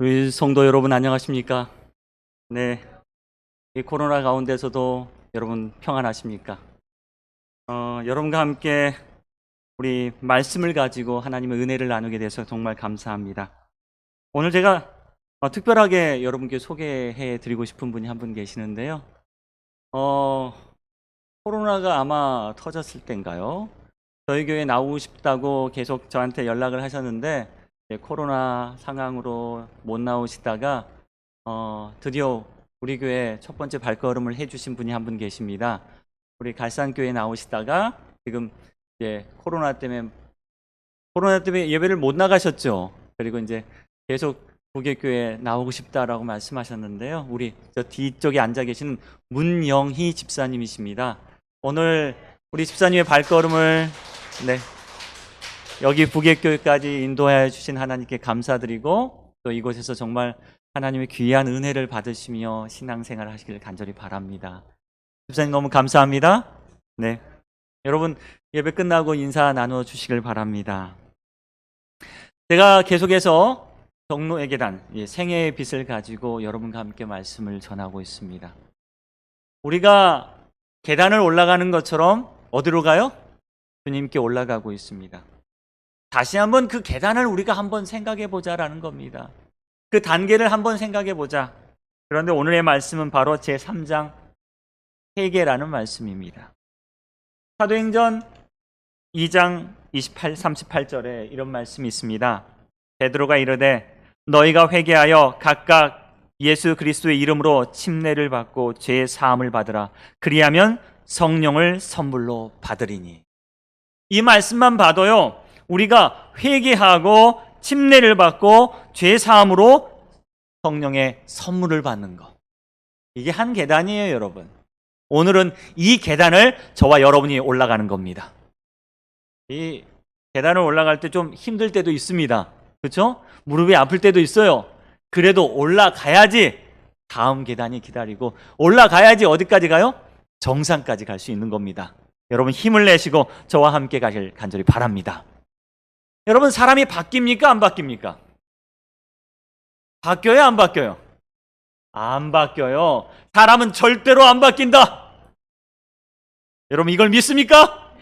우리 성도 여러분 안녕하십니까? 네, 이 코로나 가운데서도 여러분 평안하십니까? 여러분과 함께 우리 말씀을 가지고 하나님의 은혜를 나누게 돼서 정말 감사합니다. 오늘 제가 특별하게 여러분께 소개해 드리고 싶은 분이 한 분 계시는데요. 코로나가 아마 터졌을 때인가요? 저희 교회 나오고 싶다고 계속 저한테 연락을 하셨는데 코로나 상황으로 못 나오시다가 드디어 우리 교회 첫 번째 발걸음을 해주신 분이 한 분 계십니다. 우리 갈산교회 나오시다가 지금 이제 코로나 때문에 예배를 못 나가셨죠. 그리고 이제 계속 부계교회 나오고 싶다라고 말씀하셨는데요. 우리 저 뒤쪽에 앉아 계시는 문영희 집사님이십니다. 오늘 우리 집사님의 발걸음을 여기 부계교회까지 인도하여 주신 하나님께 감사드리고 또 이곳에서 정말 하나님의 귀한 은혜를 받으시며 신앙생활 하시길 간절히 바랍니다. 집사님 너무 감사합니다. 네, 여러분 예배 끝나고 인사 나누어 주시길 바랍니다. 제가 계속해서 경로의 계단, 생애의 빛을 가지고 여러분과 함께 말씀을 전하고 있습니다. 우리가 계단을 올라가는 것처럼 어디로 가요? 주님께 올라가고 있습니다. 다시 한번 그 계단을 우리가 한번 생각해 보자라는 겁니다. 그 단계를 한번 생각해 보자. 그런데 오늘의 말씀은 바로 제3장 회개라는 말씀입니다. 사도행전 2장 38절에 이런 말씀이 있습니다. 베드로가 이르되 너희가 회개하여 각각 예수 그리스도의 이름으로 침례를 받고 죄의 사함을 받으라. 그리하면 성령을 선물로 받으리니. 이 말씀만 봐도요, 우리가 회개하고 침례를 받고 죄 사함으로 성령의 선물을 받는 것, 이게 한 계단이에요. 여러분, 오늘은 이 계단을 저와 여러분이 올라가는 겁니다. 이 계단을 올라갈 때 좀 힘들 때도 있습니다. 그렇죠? 무릎이 아플 때도 있어요. 그래도 올라가야지 다음 계단이 기다리고, 올라가야지 어디까지 가요? 정상까지 갈 수 있는 겁니다. 여러분 힘을 내시고 저와 함께 가길 간절히 바랍니다. 여러분, 사람이 바뀝니까? 안 바뀝니까? 바뀌어요? 안 바뀌어요? 안 바뀌어요. 사람은 절대로 안 바뀐다. 여러분 이걸 믿습니까?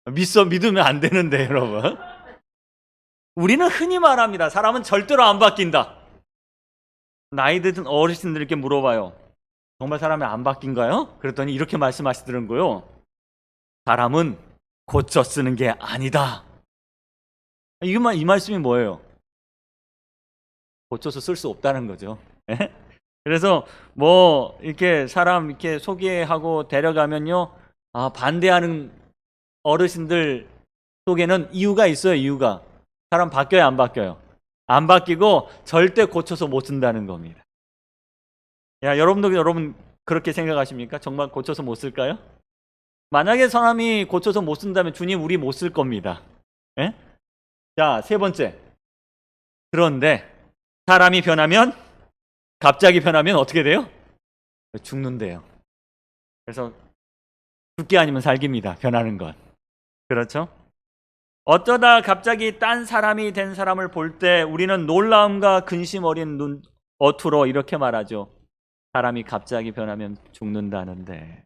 믿으면 안 되는데 여러분. 우리는 흔히 말합니다. 사람은 절대로 안 바뀐다. 나이 든 어르신들께 물어봐요. 정말 사람이 안 바뀐가요? 그랬더니 이렇게 말씀하시더라고요. 사람은 고쳐 쓰는 게 아니다. 이 말씀이 뭐예요? 고쳐서 쓸 수 없다는 거죠. 그래서 뭐 이렇게 사람 이렇게 소개하고 데려가면요, 반대하는 어르신들 속에는 이유가 있어요. 이유가. 사람 바뀌어요, 안 바뀌어요? 안 바뀌고 절대 고쳐서 못 쓴다는 겁니다. 여러분 그렇게 생각하십니까? 정말 고쳐서 못 쓸까요? 만약에 사람이 고쳐서 못 쓴다면 주님 우리 못 쓸 겁니다. 자, 세 번째. 그런데 사람이 변하면, 갑자기 변하면 어떻게 돼요? 죽는데요. 그래서 죽기 아니면 살기입니다. 변하는 건. 그렇죠? 어쩌다 갑자기 딴 사람이 된 사람을 볼 때 우리는 놀라움과 근심 어린 눈 어투로 이렇게 말하죠. 사람이 갑자기 변하면 죽는다는데.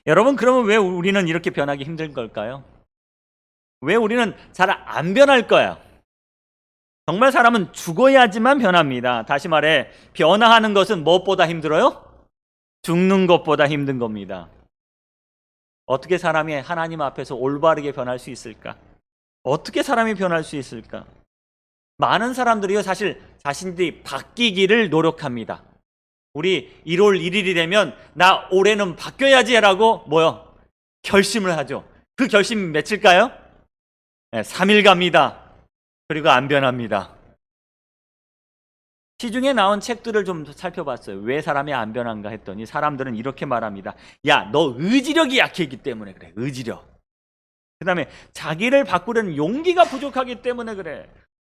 여러분, 그러면 왜 우리는 이렇게 변하기 힘든 걸까요? 왜 우리는 잘 안 변할 거야? 정말 사람은 죽어야지만 변합니다. 다시 말해, 변화하는 것은 무엇보다 힘들어요? 죽는 것보다 힘든 겁니다. 어떻게 사람이 하나님 앞에서 올바르게 변할 수 있을까? 어떻게 사람이 변할 수 있을까? 많은 사람들이요, 사실 자신들이 바뀌기를 노력합니다. 우리 1월 1일이 되면 나 올해는 바뀌어야지 라고 결심을 하죠. 그 결심이 며칠까요? 3일 갑니다. 그리고 안 변합니다. 시중에 나온 책들을 좀 살펴봤어요. 왜 사람이 안 변한가 했더니 사람들은 이렇게 말합니다. 야, 너 의지력이 약했기 때문에 그래. 의지력. 그 다음에 자기를 바꾸려는 용기가 부족하기 때문에 그래.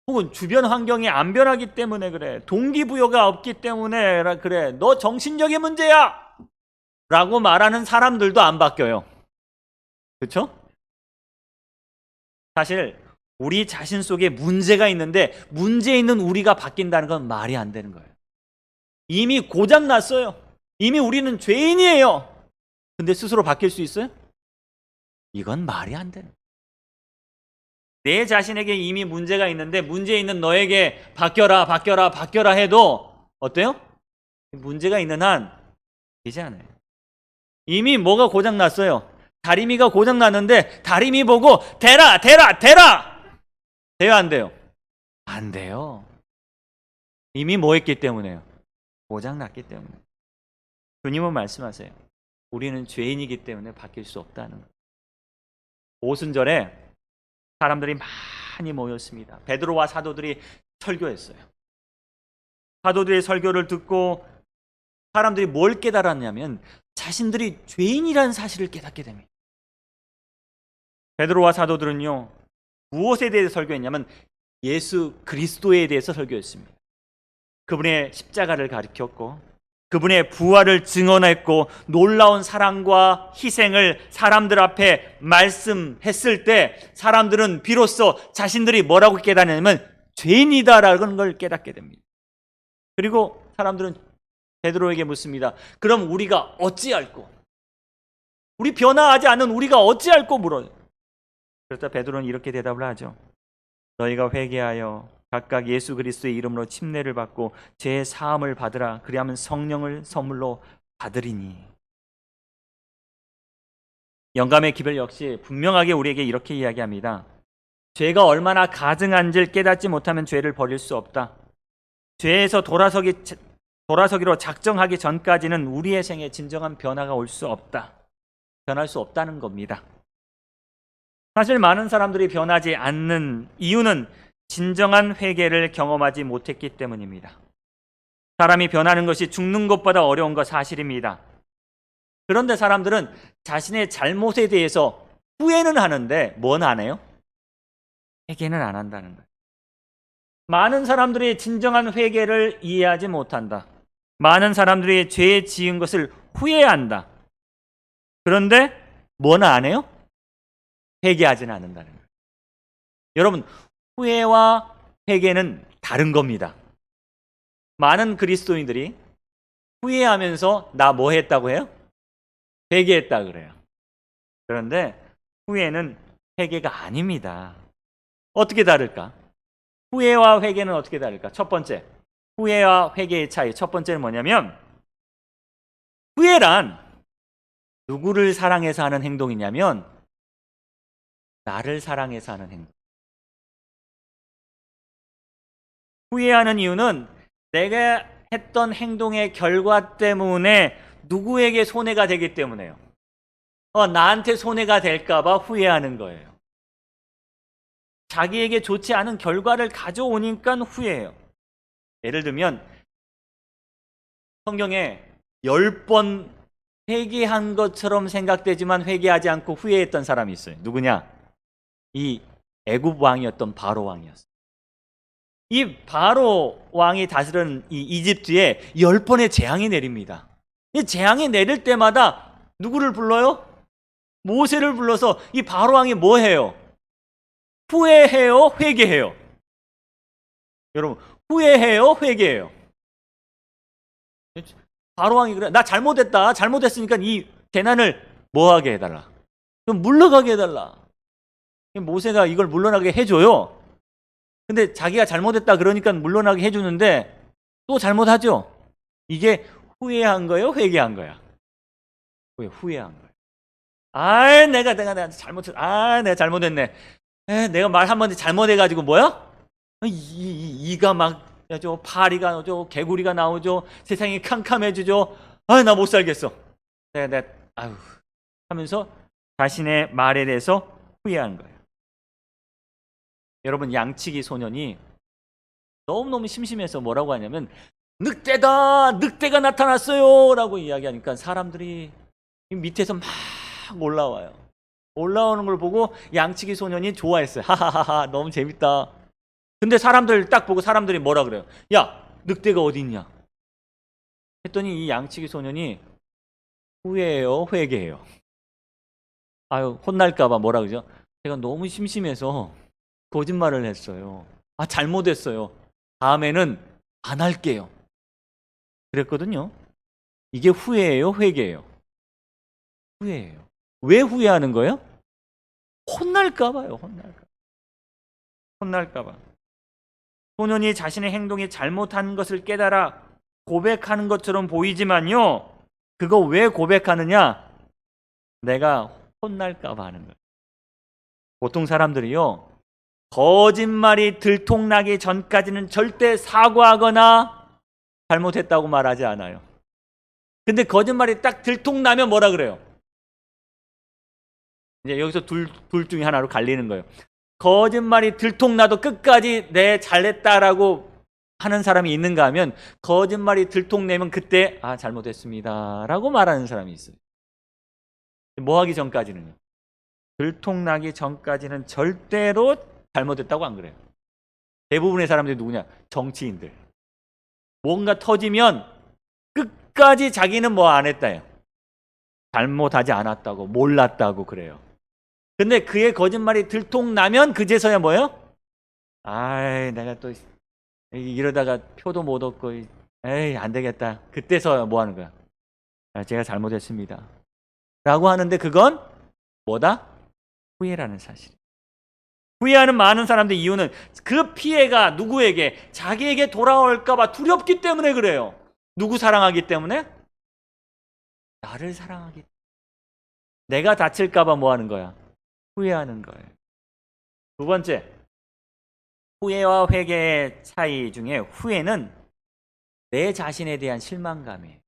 혹은 주변 환경이 안 변하기 때문에 그래. 동기부여가 없기 때문에 그래. 너 정신적인 문제야! 라고 말하는 사람들도 안 바뀌어요. 그렇죠? 사실 우리 자신 속에 문제가 있는데 문제 있는 우리가 바뀐다는 건 말이 안 되는 거예요. 이미 고장 났어요. 이미 우리는 죄인이에요. 근데 스스로 바뀔 수 있어요? 이건 말이 안 되는 거예요. 내 자신에게 이미 문제가 있는데 문제 있는 너에게 바뀌어라 바뀌어라 바뀌어라 해도 어때요? 문제가 있는 한 되지 않아요. 이미 뭐가 고장 났어요. 다리미가 고장 났는데 다리미 보고 대라 대라 대라 돼요 안 돼요? 안 돼요. 이미 뭐 했기 때문에요? 고장 났기 때문에. 주님은 말씀하세요. 우리는 죄인이기 때문에 바뀔 수 없다는 거예요. 오순절에 사람들이 많이 모였습니다. 베드로와 사도들이 설교했어요. 사도들의 설교를 듣고 사람들이 뭘 깨달았냐면 자신들이 죄인이라는 사실을 깨닫게 됩니다. 베드로와 사도들은요, 무엇에 대해서 설교했냐면 예수 그리스도에 대해서 설교했습니다. 그분의 십자가를 가르쳤고 그분의 부활을 증언했고 놀라운 사랑과 희생을 사람들 앞에 말씀했을 때 사람들은 비로소 자신들이 뭐라고 깨닫냐면 죄인이다라는 걸 깨닫게 됩니다. 그리고 사람들은 베드로에게 묻습니다. 그럼 우리가 어찌할꼬? 우리 변화하지 않은 우리가 어찌할꼬 물어요. 그래서 베드로는 이렇게 대답을 하죠. 너희가 회개하여 각각 예수 그리스도의 이름으로 침례를 받고 죄의 사함을 받으라. 그리하면 성령을 선물로 받으리니. 영감의 기별 역시 분명하게 우리에게 이렇게 이야기합니다. 죄가 얼마나 가증한지를 깨닫지 못하면 죄를 버릴 수 없다. 죄에서 돌아서기로 작정하기 전까지는 우리의 생에 진정한 변화가 올 수 없다. 변할 수 없다는 겁니다. 사실 많은 사람들이 변하지 않는 이유는 진정한 회개를 경험하지 못했기 때문입니다. 사람이 변하는 것이 죽는 것보다 어려운 것 사실입니다. 그런데 사람들은 자신의 잘못에 대해서 후회는 하는데 뭐는 안 해요? 회개는 안 한다는 거예요. 많은 사람들이 진정한 회개를 이해하지 못한다. 많은 사람들이 죄에 지은 것을 후회한다. 그런데 뭐는 안 해요? 회개하지는 않는다는 거예요. 여러분, 후회와 회개는 다른 겁니다. 많은 그리스도인들이 후회하면서 나 뭐 했다고 해요? 회개했다 그래요. 그런데 후회는 회개가 아닙니다. 어떻게 다를까? 후회와 회개는 어떻게 다를까? 첫 번째, 후회와 회개의 차이. 첫 번째는 뭐냐면 후회란 누구를 사랑해서 하는 행동이냐면 나를 사랑해서 하는 행동. 후회하는 이유는 내가 했던 행동의 결과 때문에 누구에게 손해가 되기 때문에요. 나한테 손해가 될까 봐 후회하는 거예요. 자기에게 좋지 않은 결과를 가져오니까 후회해요. 예를 들면 성경에 10번 회개한 것처럼 생각되지만 회개하지 않고 후회했던 사람이 있어요. 누구냐? 이 애굽 왕이었던 바로 왕이었어요. 이 바로 왕이 다스리는 이 이집트에 10번의 재앙이 내립니다. 이 재앙이 내릴 때마다 누구를 불러요? 모세를 불러서 이 바로 왕이 뭐 해요? 후회해요? 회개해요? 여러분, 후회해요? 회개해요? 바로 왕이 그래. 나 잘못했다. 잘못했으니까 이 재난을 뭐 하게 해달라. 그럼 물러가게 해달라. 모세가 이걸 물러나게 해줘요. 근데 자기가 잘못했다 그러니까 물러나게 해주는데 또 잘못하죠. 이게 후회한 거예요? 회개한 거야? 후회한 거예요. 내가 잘못했. 내가 잘못했네. 내가 말 한마디 잘못해가지고 뭐야? 이가 막 나죠. 파리가 나오죠. 개구리가 나오죠. 세상이 캄캄해지죠. 나 못 살겠어. 하면서 자신의 말에 대해서 후회한 거예요. 여러분, 양치기 소년이 너무너무 심심해서 뭐라고 하냐면 늑대다! 늑대가 나타났어요! 라고 이야기하니까 사람들이 밑에서 막 올라와요. 올라오는 걸 보고 양치기 소년이 좋아했어요. 하하하하, 너무 재밌다. 근데 사람들 딱 보고 사람들이 뭐라 그래요? 야, 늑대가 어디 있냐? 했더니 이 양치기 소년이 후회해요? 회개해요? 혼날까봐 뭐라 그러죠? 제가 너무 심심해서 거짓말을 했어요. 잘못했어요. 다음에는 안 할게요. 그랬거든요. 이게 후회예요, 회개예요? 후회예요. 왜 후회하는 거예요? 혼날까 봐요. 혼날까 봐. 소년이 자신의 행동이 잘못한 것을 깨달아 고백하는 것처럼 보이지만요, 그거 왜 고백하느냐? 내가 혼날까 봐 하는 거예요. 보통 사람들이요, 거짓말이 들통나기 전까지는 절대 사과하거나 잘못했다고 말하지 않아요. 근데 거짓말이 딱 들통나면 뭐라 그래요? 이제 여기서 둘 중에 하나로 갈리는 거예요. 거짓말이 들통나도 끝까지 내 잘했다라고 하는 사람이 있는가 하면, 거짓말이 들통내면 그때 잘못했습니다 라고 말하는 사람이 있어요. 뭐 하기 전까지는요? 들통나기 전까지는 절대로 잘못했다고 안 그래요. 대부분의 사람들이 누구냐? 정치인들. 뭔가 터지면 끝까지 자기는 뭐 안 했다요, 잘못하지 않았다고, 몰랐다고 그래요. 근데 그의 거짓말이 들통나면 그제서야 뭐예요? 내가 또 이러다가 표도 못 얻고, 안 되겠다. 그때서야 뭐 하는 거야? 제가 잘못했습니다 라고 하는데, 그건 뭐다? 후회라는 사실. 후회하는 많은 사람들 이유는 그 피해가 누구에게? 자기에게 돌아올까봐 두렵기 때문에 그래요. 누구 사랑하기 때문에? 나를 사랑하기 때문에. 내가 다칠까봐 뭐 하는 거야? 후회하는 거예요. 두 번째, 후회와 회개의 차이 중에 후회는 내 자신에 대한 실망감이에요.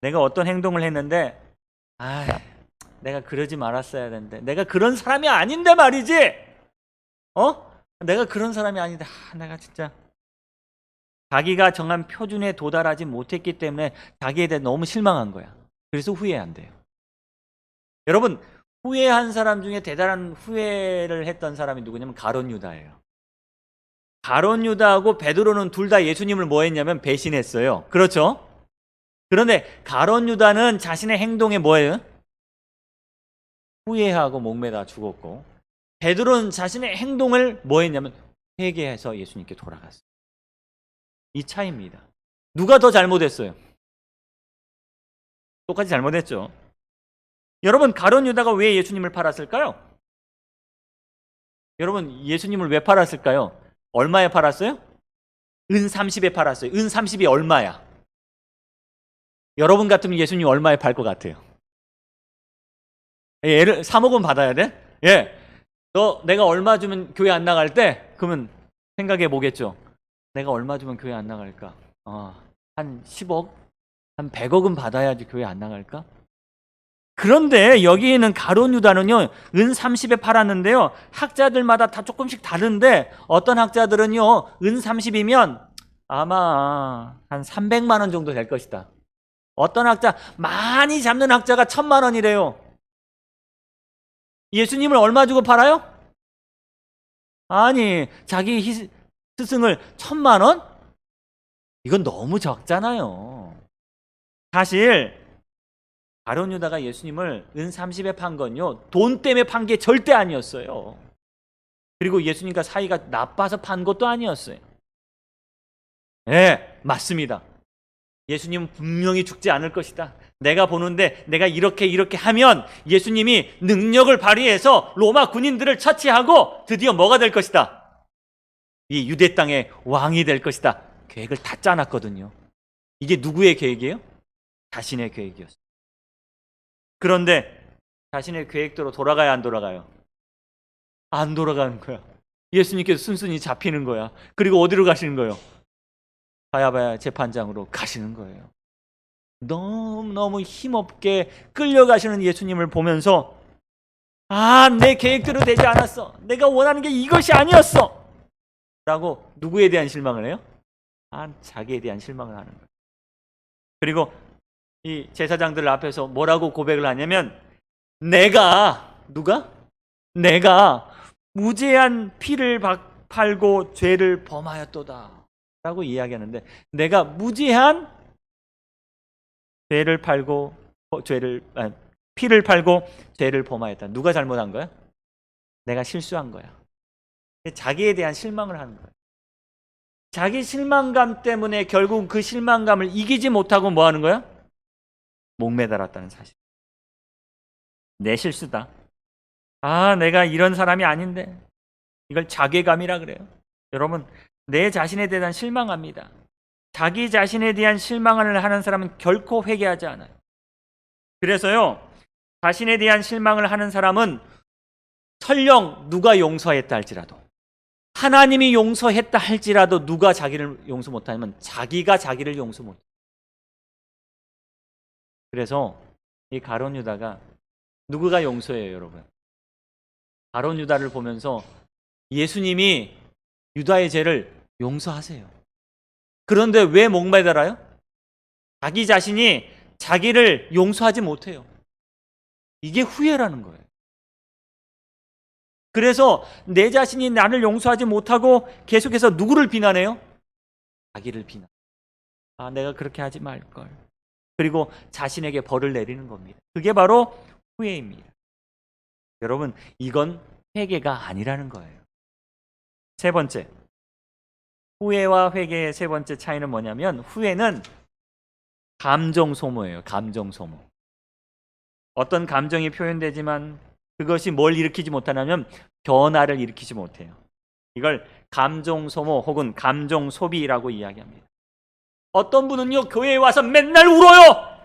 내가 어떤 행동을 했는데 내가 그러지 말았어야 되는데, 내가 그런 사람이 아닌데 말이지. 내가 그런 사람이 아닌데 내가 진짜, 자기가 정한 표준에 도달하지 못했기 때문에 자기에 대해 너무 실망한 거야. 그래서 후회한대요. 여러분, 후회한 사람 중에 대단한 후회를 했던 사람이 누구냐면 가룟 유다예요. 가룟 유다하고 베드로는 둘 다 예수님을 뭐 했냐면 배신했어요. 그렇죠? 그런데 가룟 유다는 자신의 행동에 뭐예요? 후회하고 목매다 죽었고, 베드로는 자신의 행동을 뭐 했냐면 회개해서 예수님께 돌아갔어요. 이 차이입니다. 누가 더 잘못했어요? 똑같이 잘못했죠. 여러분, 가룟 유다가 왜 예수님을 팔았을까요? 여러분, 예수님을 왜 팔았을까요? 얼마에 팔았어요? 은 30에 팔았어요. 은 30이 얼마야? 여러분 같으면 예수님 얼마에 팔 것 같아요? 얘를 3억은 받아야 돼? 내가 얼마 주면 교회 안 나갈 때? 그러면 생각해 보겠죠. 내가 얼마 주면 교회 안 나갈까? 한 10억? 한 100억은 받아야지 교회 안 나갈까? 그런데 여기 있는 가룟 유다는요, 은 30에 팔았는데요, 학자들마다 다 조금씩 다른데, 어떤 학자들은요, 은 30이면 아마 한 300만 원 정도 될 것이다. 어떤 학자, 많이 잡는 학자가 1000만 원이래요. 예수님을 얼마 주고 팔아요? 아니, 자기 스승을 1000만 원? 이건 너무 적잖아요. 사실 가룟 유다가 예수님을 은 30에 판 건요, 돈 때문에 판 게 절대 아니었어요. 그리고 예수님과 사이가 나빠서 판 것도 아니었어요. 맞습니다. 예수님은 분명히 죽지 않을 것이다. 내가 보는데 내가 이렇게 하면 예수님이 능력을 발휘해서 로마 군인들을 처치하고 드디어 뭐가 될 것이다? 이 유대 땅의 왕이 될 것이다. 계획을 다 짜놨거든요. 이게 누구의 계획이에요? 자신의 계획이었어요. 그런데 자신의 계획대로 돌아가야 안 돌아가요? 안 돌아가는 거야. 예수님께서 순순히 잡히는 거야. 그리고 어디로 가시는 거예요? 바야바 재판장으로 가시는 거예요. 너무너무 힘없게 끌려가시는 예수님을 보면서 내 계획대로 되지 않았어. 내가 원하는 게 이것이 아니었어. 라고 누구에 대한 실망을 해요? 자기에 대한 실망을 하는 거예요. 그리고 이 제사장들 앞에서 뭐라고 고백을 하냐면, 내가 무죄한 피를 팔고 죄를 범하였도다 라고 이야기하는데, 내가 무죄한 피를 팔고 죄를 범하였다. 누가 잘못한 거야? 내가 실수한 거야. 자기에 대한 실망을 하는 거예요. 자기 실망감 때문에 결국 그 실망감을 이기지 못하고 뭐 하는 거야? 목매달았다는 사실. 내 실수다. 아, 내가 이런 사람이 아닌데. 이걸 자괴감이라 그래요. 여러분, 내 자신에 대한 실망합니다. 자기 자신에 대한 실망을 하는 사람은 결코 회개하지 않아요. 그래서요, 자신에 대한 실망을 하는 사람은 설령 누가 용서했다 할지라도, 하나님이 용서했다 할지라도 누가 자기를 용서 못하면 자기가 자기를 용서 못해요. 그래서 이 가룟 유다가 누구가 용서해요, 여러분? 가룟 유다를 보면서 예수님이 유다의 죄를 용서하세요. 그런데 왜 목매달아요? 자기 자신이 자기를 용서하지 못해요. 이게 후회라는 거예요. 그래서 내 자신이 나를 용서하지 못하고 계속해서 누구를 비난해요? 자기를 비난. 아, 내가 그렇게 하지 말걸. 그리고 자신에게 벌을 내리는 겁니다. 그게 바로 후회입니다. 여러분, 이건 회개가 아니라는 거예요. 세 번째, 후회와 회개의 세 번째 차이는 뭐냐면, 후회는 감정 소모예요. 감정 소모. 어떤 감정이 표현되지만 그것이 뭘 일으키지 못하냐면 변화를 일으키지 못해요. 이걸 감정 소모 혹은 감정 소비라고 이야기합니다. 어떤 분은요, 교회에 와서 맨날 울어요.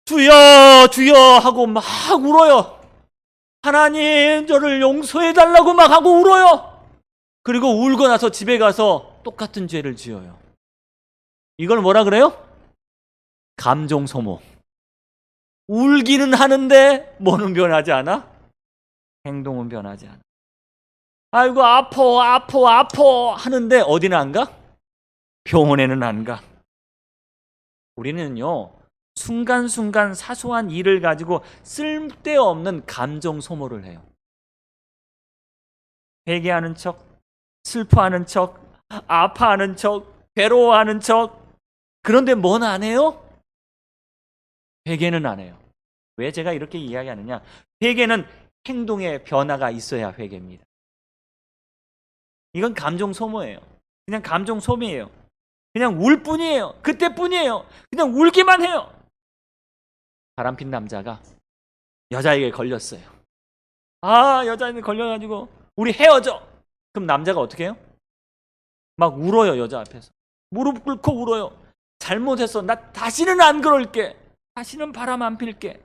주여 주여 하고 막 울어요. 하나님 저를 용서해 달라고 막 하고 울어요. 그리고 울고 나서 집에 가서 똑같은 죄를 지어요. 이걸 뭐라 그래요? 감정 소모. 울기는 하는데 뭐는 변하지 않아? 행동은 변하지 않아. 아이고 아파 하는데 어디는 안 가? 병원에는 안 가. 우리는요, 순간순간 사소한 일을 가지고 쓸데없는 감정 소모를 해요. 회개하는 척, 슬퍼하는 척, 아파하는 척, 괴로워하는 척. 그런데 뭔 안 해요? 회개는 안 해요. 왜 제가 이렇게 이야기하느냐? 회개는 행동의 변화가 있어야 회개입니다. 이건 감정 소모예요. 그냥 감정 소비예요. 그냥 울 뿐이에요. 그때뿐이에요. 그냥 울기만 해요. 바람핀 남자가 여자에게 걸렸어요. 아, 여자에게 걸려가지고 우리 헤어져. 그럼 남자가 어떻게 해요? 막 울어요. 여자 앞에서 무릎 꿇고 울어요. 잘못했어. 나 다시는 안 그럴게. 다시는 바람 안 필게.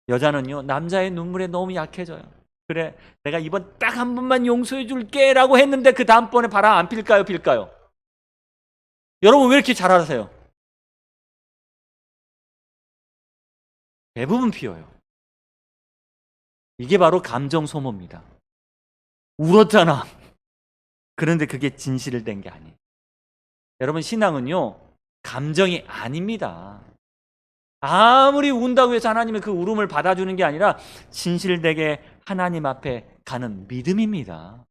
여자는요, 남자의 눈물에 너무 약해져요. 그래, 내가 이번 딱 한 번만 용서해 줄게 라고 했는데 그 다음번에 바람 안 필까요? 필까요? 여러분 왜 이렇게 잘 알아세요? 대부분 피어요. 이게 바로 감정 소모입니다. 울었잖아. 그런데 그게 진실을 된 게 아니에요. 여러분, 신앙은요, 감정이 아닙니다. 아무리 운다고 해서 하나님의 그 울음을 받아주는 게 아니라 진실되게 하나님 앞에 가는 믿음입니다.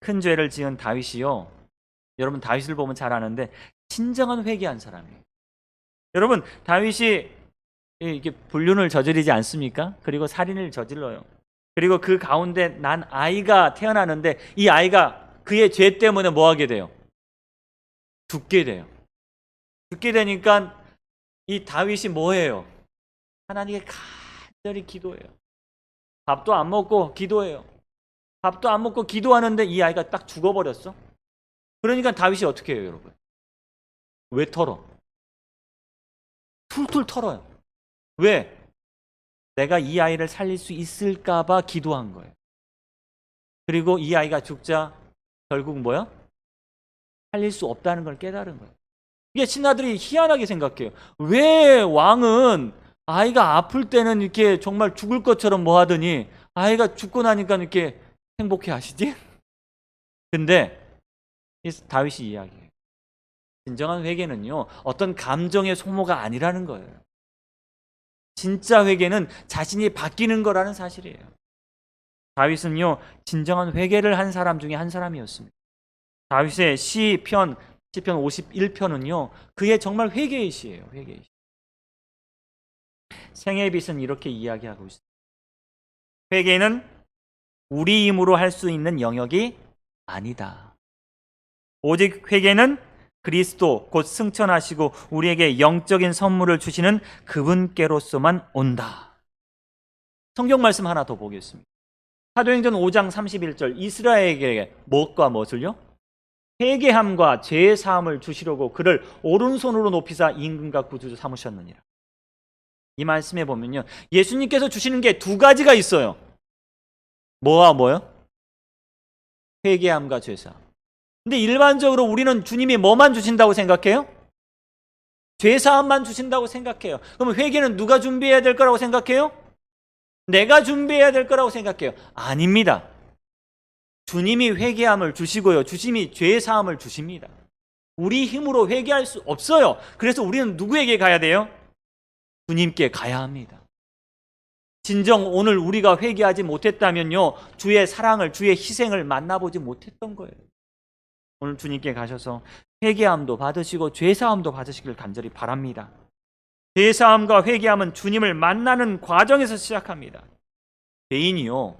큰 죄를 지은 다윗이요, 여러분 다윗을 보면 잘 아는데 진정한 회개한 사람이에요. 여러분, 다윗이 이렇게 불륜을 저지르지 않습니까? 그리고 살인을 저질러요. 그리고 그 가운데 난 아이가 태어나는데 이 아이가 그의 죄 때문에 뭐 하게 돼요? 죽게 돼요. 죽게 되니까 이 다윗이 뭐예요? 하나님께 간절히 기도해요. 밥도 안 먹고 기도해요. 밥도 안 먹고 기도하는데 이 아이가 딱 죽어버렸어. 그러니까 다윗이 어떻게 해요, 여러분? 왜 털어? 툴툴 털어요. 왜? 내가 이 아이를 살릴 수 있을까 봐 기도한 거예요. 그리고 이 아이가 죽자 결국 뭐야? 살릴 수 없다는 걸 깨달은 거예요. 이게 신하들이 희한하게 생각해요. 왜 왕은 아이가 아플 때는 이렇게 정말 죽을 것처럼 뭐 하더니 아이가 죽고 나니까 이렇게 행복해 하시지? 근데 다윗이 이야기해요. 진정한 회개는요, 어떤 감정의 소모가 아니라는 거예요. 진짜 회개는 자신이 바뀌는 거라는 사실이에요. 다윗은요, 진정한 회개를 한 사람 중에 한 사람이었습니다. 다윗의 시편 51편은요, 그의 정말 회개의 시예요. 회개의 시. 생애빛은 이렇게 이야기하고 있습니다. 회개는 우리 힘으로 할 수 있는 영역이 아니다. 오직 회개는 그리스도 곧 승천하시고 우리에게 영적인 선물을 주시는 그분께로서만 온다. 성경 말씀 하나 더 보겠습니다. 사도행전 5장 31절, 이스라엘에게 무엇과 무엇을요? 회개함과 죄 사함을 주시려고 그를 오른손으로 높이사 임금과 구주 삼으셨느니라. 이 말씀에 보면요, 예수님께서 주시는 게 두 가지가 있어요. 뭐와 뭐요? 회개함과 죄 사함. 근데 일반적으로 우리는 주님이 뭐만 주신다고 생각해요? 죄 사함만 주신다고 생각해요. 그럼 회개는 누가 준비해야 될 거라고 생각해요? 내가 준비해야 될 거라고 생각해요. 아닙니다. 주님이 회개함을 주시고요, 주님이 죄 사함을 주십니다. 우리 힘으로 회개할 수 없어요. 그래서 우리는 누구에게 가야 돼요? 주님께 가야 합니다. 진정 오늘 우리가 회개하지 못했다면요, 주의 사랑을, 주의 희생을 만나보지 못했던 거예요. 오늘 주님께 가셔서 회개함도 받으시고 죄 사함도 받으시길 간절히 바랍니다. 죄 사함과 회개함은 주님을 만나는 과정에서 시작합니다. 죄인이요,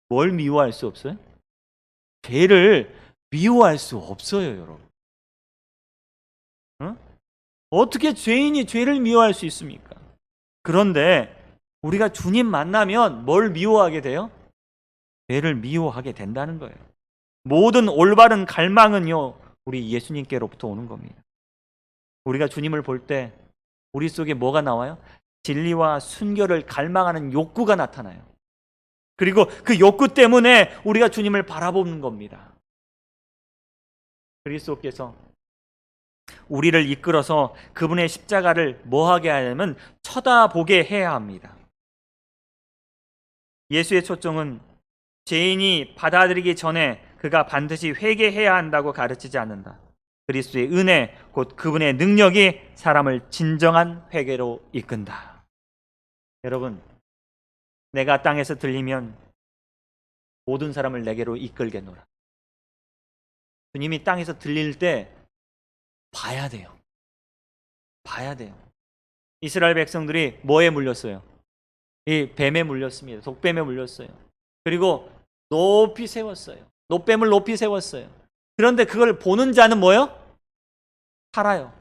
뭘 미워할 수 없어요? 죄를 미워할 수 없어요, 여러분. 응? 어떻게 죄인이 죄를 미워할 수 있습니까? 그런데 우리가 주님 만나면 뭘 미워하게 돼요? 죄를 미워하게 된다는 거예요. 모든 올바른 갈망은요, 우리 예수님께로부터 오는 겁니다. 우리가 주님을 볼 때 우리 속에 뭐가 나와요? 진리와 순결을 갈망하는 욕구가 나타나요. 그리고 그 욕구 때문에 우리가 주님을 바라보는 겁니다. 그리스도께서 우리를 이끌어서 그분의 십자가를 뭐하게 하려면 쳐다보게 해야 합니다. 예수의 초점은 죄인이 받아들이기 전에 그가 반드시 회개해야 한다고 가르치지 않는다. 그리스도의 은혜, 곧 그분의 능력이 사람을 진정한 회개로 이끈다. 여러분, 내가 땅에서 들리면 모든 사람을 내게로 이끌겠노라. 주님이 땅에서 들릴 때 봐야 돼요. 봐야 돼요. 이스라엘 백성들이 뭐에 물렸어요? 이 뱀에 물렸습니다. 독뱀에 물렸어요. 그리고 높이 세웠어요. 노뱀을 높이 세웠어요. 그런데 그걸 보는 자는 뭐예요? 살아요.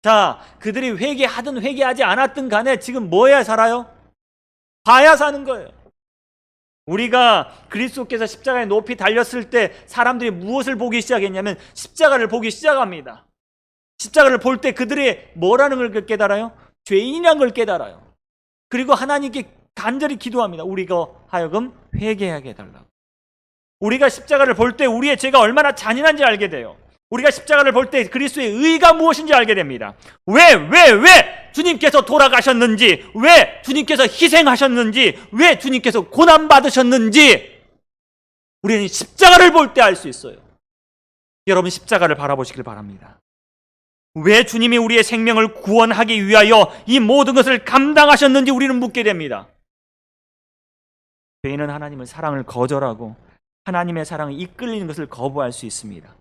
자, 그들이 회개하든 회개하지 않았든 간에 지금 뭐해야 살아요? 봐야 사는 거예요. 우리가 그리스도께서 십자가에 높이 달렸을 때 사람들이 무엇을 보기 시작했냐면 십자가를 보기 시작합니다. 십자가를 볼 때 그들이 뭐라는 걸 깨달아요? 죄인이라는 걸 깨달아요. 그리고 하나님께 간절히 기도합니다. 우리가 하여금 회개하게 해달라고. 우리가 십자가를 볼 때 우리의 죄가 얼마나 잔인한지 알게 돼요. 우리가 십자가를 볼 때 그리스도의 의의가 무엇인지 알게 됩니다. 왜 주님께서 돌아가셨는지, 왜 주님께서 희생하셨는지, 왜 주님께서 고난받으셨는지 우리는 십자가를 볼 때 알 수 있어요. 여러분, 십자가를 바라보시길 바랍니다. 왜 주님이 우리의 생명을 구원하기 위하여 이 모든 것을 감당하셨는지 우리는 묻게 됩니다. 죄인은 하나님의 사랑을 거절하고 하나님의 사랑에 이끌리는 것을 거부할 수 있습니다.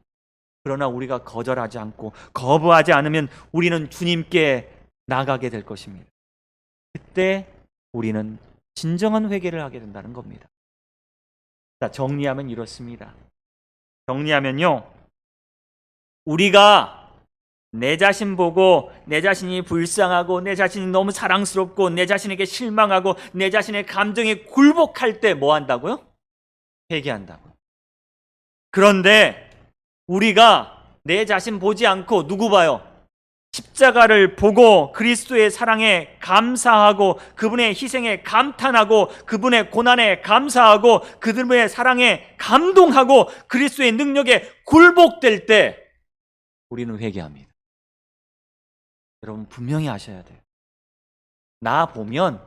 그러나 우리가 거절하지 않고 거부하지 않으면 우리는 주님께 나가게 될 것입니다. 그때 우리는 진정한 회개를 하게 된다는 겁니다. 자, 정리하면 이렇습니다. 정리하면요, 우리가 내 자신 보고 내 자신이 불쌍하고 내 자신이 너무 사랑스럽고 내 자신에게 실망하고 내 자신의 감정에 굴복할 때 뭐 한다고요? 회개한다고요. 그런데 우리가 내 자신 보지 않고 누구 봐요? 십자가를 보고 그리스도의 사랑에 감사하고 그분의 희생에 감탄하고 그분의 고난에 감사하고 그분의 사랑에 감동하고 그리스도의 능력에 굴복될 때 우리는 회개합니다. 여러분, 분명히 아셔야 돼요. 나 보면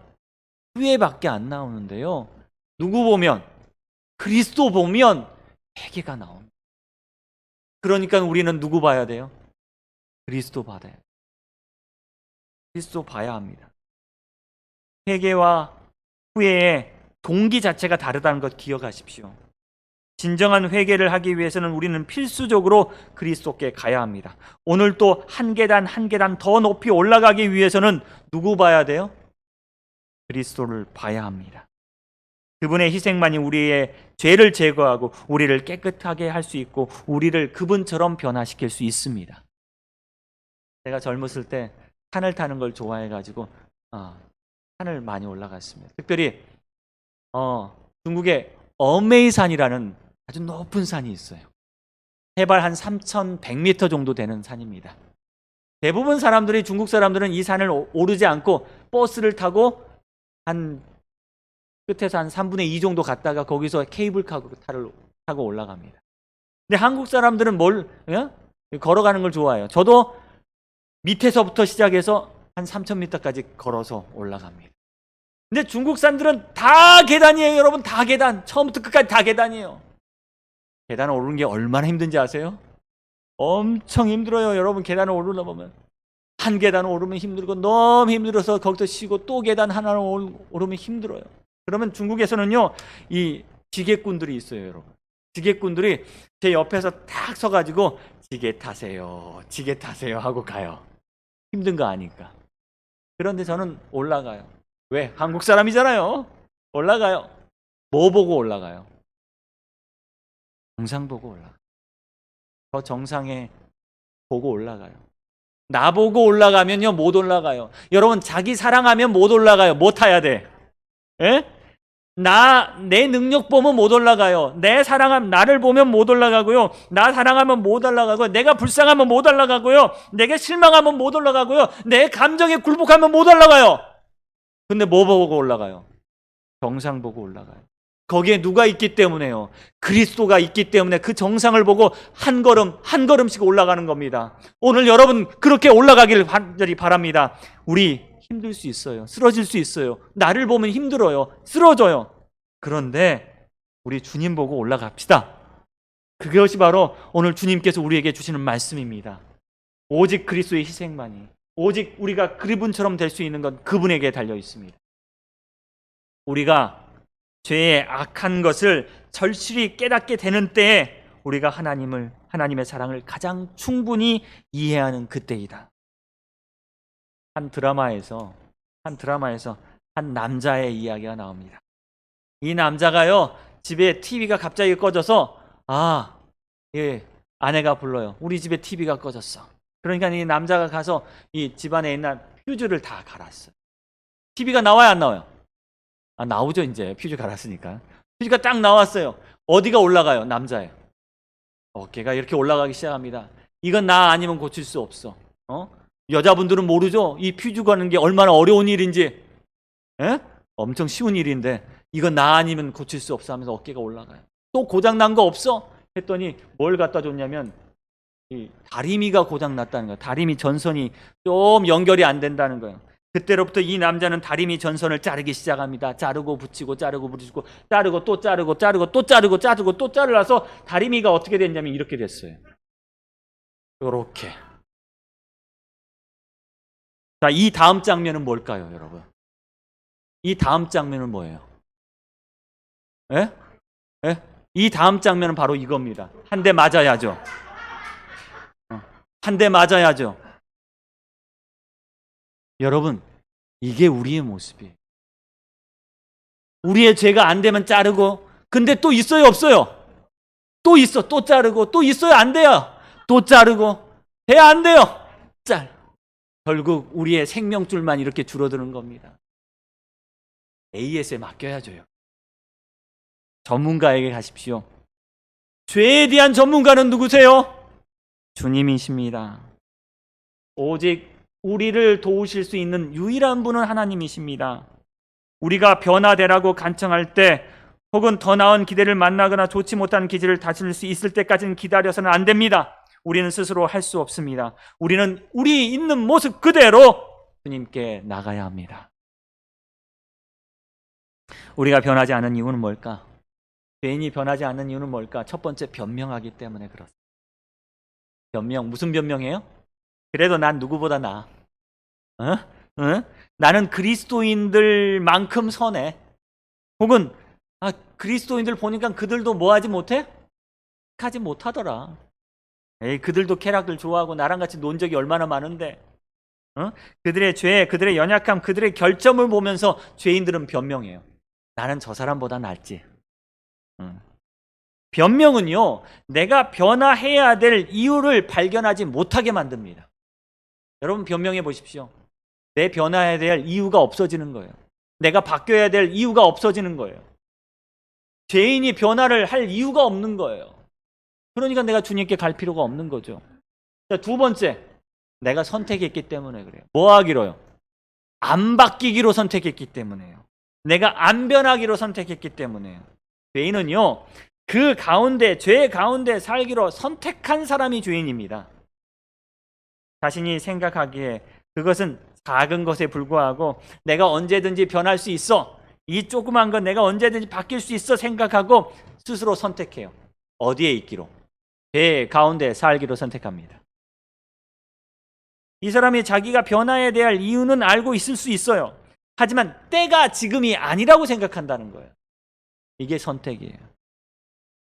후회밖에 안 나오는데요, 누구 보면? 그리스도 보면 회개가 나옵니다. 그러니까 우리는 누구 봐야 돼요? 그리스도 받아야 돼요. 그리스도 봐야 합니다. 회개와 후회의 동기 자체가 다르다는 것 기억하십시오. 진정한 회개를 하기 위해서는 우리는 필수적으로 그리스도께 가야 합니다. 오늘 또 한 계단 한 계단 더 높이 올라가기 위해서는 누구 봐야 돼요? 그리스도를 봐야 합니다. 그분의 희생만이 우리의 죄를 제거하고 우리를 깨끗하게 할 수 있고 우리를 그분처럼 변화시킬 수 있습니다. 제가 젊었을 때 산을 타는 걸 좋아해가지고 산을 많이 올라갔습니다. 특별히 중국의 어메이산이라는 아주 높은 산이 있어요. 해발 한 3,100m 정도 되는 산입니다. 대부분 사람들이, 중국 사람들은 이 산을 오르지 않고 버스를 타고 한 끝에서 한 3분의 2 정도 갔다가 거기서 케이블카를 타고 올라갑니다. 근데 한국 사람들은 걸어가는 걸 좋아해요. 저도 밑에서부터 시작해서 한 3,000m까지 걸어서 올라갑니다. 근데 중국 산들은 다 계단이에요, 여러분. 다 계단. 처음부터 끝까지 다 계단이에요. 계단을 오르는 게 얼마나 힘든지 아세요? 엄청 힘들어요, 여러분. 계단을 오르다 보면 한 계단 오르면 힘들고 너무 힘들어서 거기서 쉬고 또 계단 하나를 오르면 힘들어요. 그러면 중국에서는요, 이 지게꾼들이 있어요, 여러분. 지게꾼들이 제 옆에서 딱 서가지고 지게 타세요, 지게 타세요 하고 가요. 힘든 거 아니까. 그런데 저는 올라가요. 왜? 한국 사람이잖아요. 올라가요. 뭐 보고 올라가요? 정상 보고 올라가요. 저 정상에 보고 올라가요. 나 보고 올라가면요, 못 올라가요. 여러분, 자기 사랑하면 못 올라가요. 뭐 타야 돼? 예? 내 능력 보면 못 올라가요. 나를 보면 못 올라가고요. 나 사랑하면 못 올라가고요. 내가 불쌍하면 못 올라가고요. 내게 실망하면 못 올라가고요. 내 감정에 굴복하면 못 올라가요. 근데 뭐 보고 올라가요? 정상 보고 올라가요. 거기에 누가 있기 때문에요? 그리스도가 있기 때문에 그 정상을 보고 한 걸음 한 걸음씩 올라가는 겁니다. 오늘 여러분 그렇게 올라가길 간절히 바랍니다. 우리 힘들 수 있어요. 쓰러질 수 있어요. 나를 보면 힘들어요. 쓰러져요. 그런데 우리 주님 보고 올라갑시다. 그것이 바로 오늘 주님께서 우리에게 주시는 말씀입니다. 오직 그리스도의 희생만이, 오직 우리가 그분처럼 될 수 있는 건 그분에게 달려 있습니다. 우리가 죄의 악한 것을 절실히 깨닫게 되는 때에 우리가 하나님의 사랑을 가장 충분히 이해하는 그때이다. 한 드라마에서 한 남자의 이야기가 나옵니다. 이 남자가요, 집에 TV가 갑자기 꺼져서 아내가 불러요. 우리 집에 TV가 꺼졌어. 그러니까 이 남자가 가서 이 집안에 있는 퓨즈를 다 갈았어요. TV가 나와요, 안 나와요? 나오죠. 이제 퓨즈 갈았으니까. 퓨즈가 딱 나왔어요. 어디가 올라가요? 남자예요. 어깨가 이렇게 올라가기 시작합니다. 이건 나 아니면 고칠 수 없어. 여자분들은 모르죠? 이 퓨즈 가는 게 얼마나 어려운 일인지. 엄청 쉬운 일인데 이건 나 아니면 고칠 수 없어 하면서 어깨가 올라가요. 또 고장 난 거 없어? 했더니 뭘 갖다 줬냐면 이 다리미가 고장 났다는 거예요. 다리미 전선이 좀 연결이 안 된다는 거예요. 그때로부터 이 남자는 다리미 전선을 자르기 시작합니다. 자르고 붙이고 자르고 붙이고 자르고 또 자르고 자르고 또 자르고 자르고 또 자르라서 다리미가 어떻게 됐냐면 이렇게 됐어요. 이렇게. 자, 이 다음 장면은 뭘까요, 여러분? 이 다음 장면은 뭐예요? 예? 예? 이 다음 장면은 바로 이겁니다. 한 대 맞아야죠. 한 대 맞아야죠. 여러분, 이게 우리의 모습이에요. 우리의 죄가 안 되면 자르고, 근데 또 있어요, 없어요? 또 있어, 또 자르고, 또 있어요, 안 돼요? 또 자르고, 돼, 안 돼요? 결국 우리의 생명줄만 이렇게 줄어드는 겁니다. AS에 맡겨야죠. 전문가에게 가십시오. 죄에 대한 전문가는 누구세요? 주님이십니다. 오직 우리를 도우실 수 있는 유일한 분은 하나님이십니다. 우리가 변화되라고 간청할 때 혹은 더 나은 기대를 만나거나 좋지 못한 기질을 다스릴 수 있을 때까지는 기다려서는 안 됩니다. 우리는 스스로 할 수 없습니다. 우리는 우리 있는 모습 그대로 주님께 나가야 합니다. 우리가 변하지 않는 이유는 뭘까? 죄인이 변하지 않는 이유는 뭘까? 첫 번째, 변명하기 때문에 그렇습니다. 변명, 무슨 변명이에요? 그래도 난 누구보다 나아. 나는 그리스도인들만큼 선해. 혹은 그리스도인들 보니까 그들도 뭐 하지 못해? 하지 못하더라. 그들도 쾌락들 좋아하고 나랑 같이 논 적이 얼마나 많은데. 그들의 죄, 그들의 연약함, 그들의 결점을 보면서 죄인들은 변명해요. 나는 저 사람보다 낫지. 변명은요, 내가 변화해야 될 이유를 발견하지 못하게 만듭니다. 여러분 변명해 보십시오. 내 변화해야 될 이유가 없어지는 거예요. 내가 바뀌어야 될 이유가 없어지는 거예요. 죄인이 변화를 할 이유가 없는 거예요. 그러니까 내가 주님께 갈 필요가 없는 거죠. 자, 두 번째, 내가 선택했기 때문에 그래요. 뭐 하기로요? 안 바뀌기로 선택했기 때문에요. 내가 안 변하기로 선택했기 때문에요. 죄인은요, 그 가운데, 죄 가운데 살기로 선택한 사람이 죄인입니다. 자신이 생각하기에 그것은 작은 것에 불과하고 내가 언제든지 변할 수 있어, 이 조그만 건 내가 언제든지 바뀔 수 있어 생각하고 스스로 선택해요. 어디에 있기로? 죄 가운데 살기로 선택합니다. 이 사람이 자기가 변화해야 될 이유는 알고 있을 수 있어요. 하지만 때가 지금이 아니라고 생각한다는 거예요. 이게 선택이에요.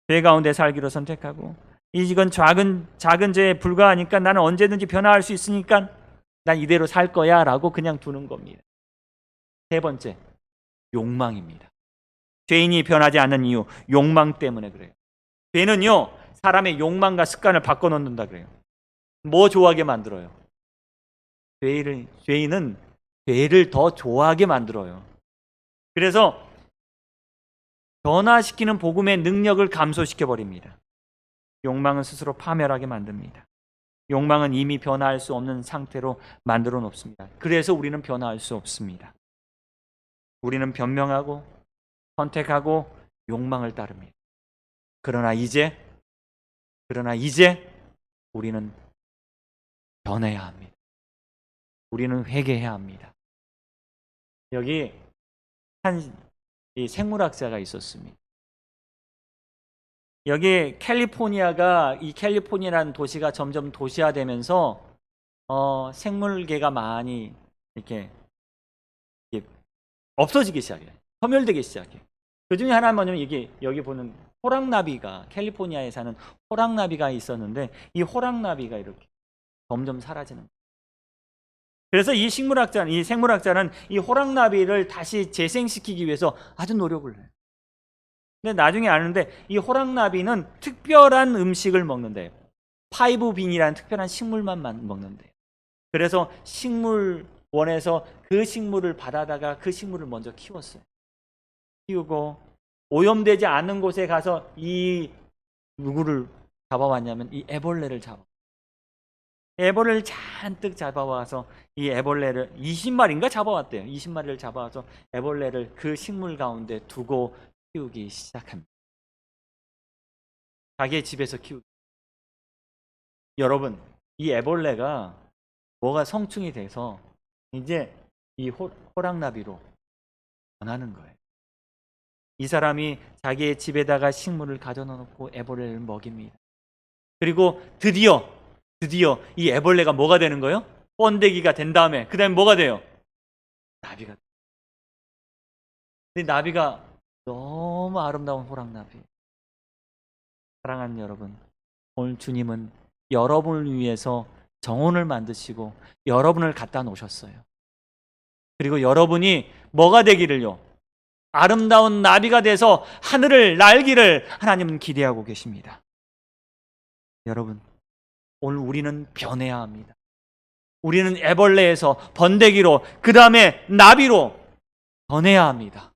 죄 가운데 살기로 선택하고, 이건 작은 죄에 불과하니까 나는 언제든지 변화할 수 있으니까 난 이대로 살 거야 라고 그냥 두는 겁니다. 세 번째, 욕망입니다. 죄인이 변하지 않는 이유, 욕망 때문에 그래요. 죄는요, 사람의 욕망과 습관을 바꿔놓는다 그래요. 뭐 좋아하게 만들어요? 죄인은 죄를 더 좋아하게 만들어요. 그래서 변화시키는 복음의 능력을 감소시켜버립니다. 욕망은 스스로 파멸하게 만듭니다. 욕망은 이미 변화할 수 없는 상태로 만들어 놓습니다. 그래서 우리는 변화할 수 없습니다. 우리는 변명하고 선택하고 욕망을 따릅니다. 그러나 이제 우리는 변해야 합니다. 우리는 회개해야 합니다. 여기 이 생물학자가 있었습니다. 여기 이 캘리포니아라는 도시가 점점 도시화되면서 생물계가 많이 이렇게 없어지기 시작해요. 소멸되기 시작해요. 그 중에 하나는 뭐냐면 여기 보는 호랑나비가, 캘리포니아에 사는 호랑나비가 있었는데 이 호랑나비가 이렇게 점점 사라지는 거예요. 그래서 이 생물학자는 이 호랑나비를 다시 재생시키기 위해서 아주 노력을 해요. 근데 나중에 아는데 이 호랑나비는 특별한 음식을 먹는데요. 파이브빈이라는 특별한 식물만 먹는데요. 그래서 식물원에서 그 식물을 받아다가 그 식물을 먼저 키웠어요. 키우고 오염되지 않는 곳에 가서 이 누구를 잡아왔냐면 이 애벌레를 애벌레를 잔뜩 잡아와서 이 애벌레를 20마리인가 잡아왔대요. 20마리를 잡아와서 애벌레를 그 식물 가운데 두고 키우기 시작합니다. 자기의 집에서 키우기. 여러분, 이 애벌레가 뭐가 성충이 돼서 이제 이 호랑나비로 변하는 거예요. 이 사람이 자기의 집에다가 식물을 가져놓고 애벌레를 먹입니다. 그리고 드디어 이 애벌레가 뭐가 되는 거예요? 번데기가 된 다음에 그 다음에 뭐가 돼요? 나비가. 근데 나비가 너무 아름다운 호랑나비. 사랑하는 여러분, 오늘 주님은 여러분을 위해서 정원을 만드시고 여러분을 갖다 놓으셨어요. 그리고 여러분이 뭐가 되기를요? 아름다운 나비가 돼서 하늘을 날기를 하나님은 기대하고 계십니다. 여러분, 오늘 우리는 변해야 합니다. 우리는 애벌레에서 번데기로, 그 다음에 나비로 변해야 합니다.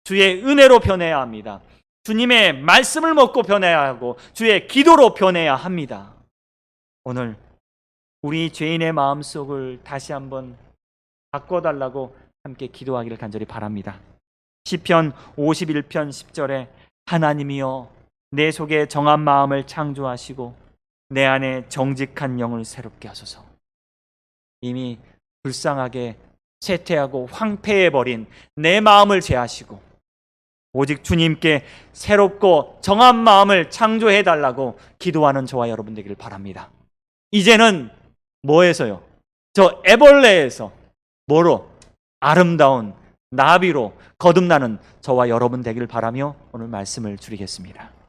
주의 은혜로 변해야 합니다. 주님의 말씀을 먹고 변해야 하고 주의 기도로 변해야 합니다. 오늘 우리 죄인의 마음속을 다시 한번 바꿔달라고 함께 기도하기를 간절히 바랍니다. 시편 51편 10절에 하나님이여 내 속에 정한 마음을 창조하시고 내 안에 정직한 영을 새롭게 하소서. 이미 불쌍하게 쇠퇴하고 황폐해버린 내 마음을 제하시고 오직 주님께 새롭고 정한 마음을 창조해달라고 기도하는 저와 여러분 되기를 바랍니다. 이제는 뭐에서요? 저 애벌레에서 뭐로? 아름다운 나비로 거듭나는 저와 여러분 되기를 바라며 오늘 말씀을 줄이겠습니다.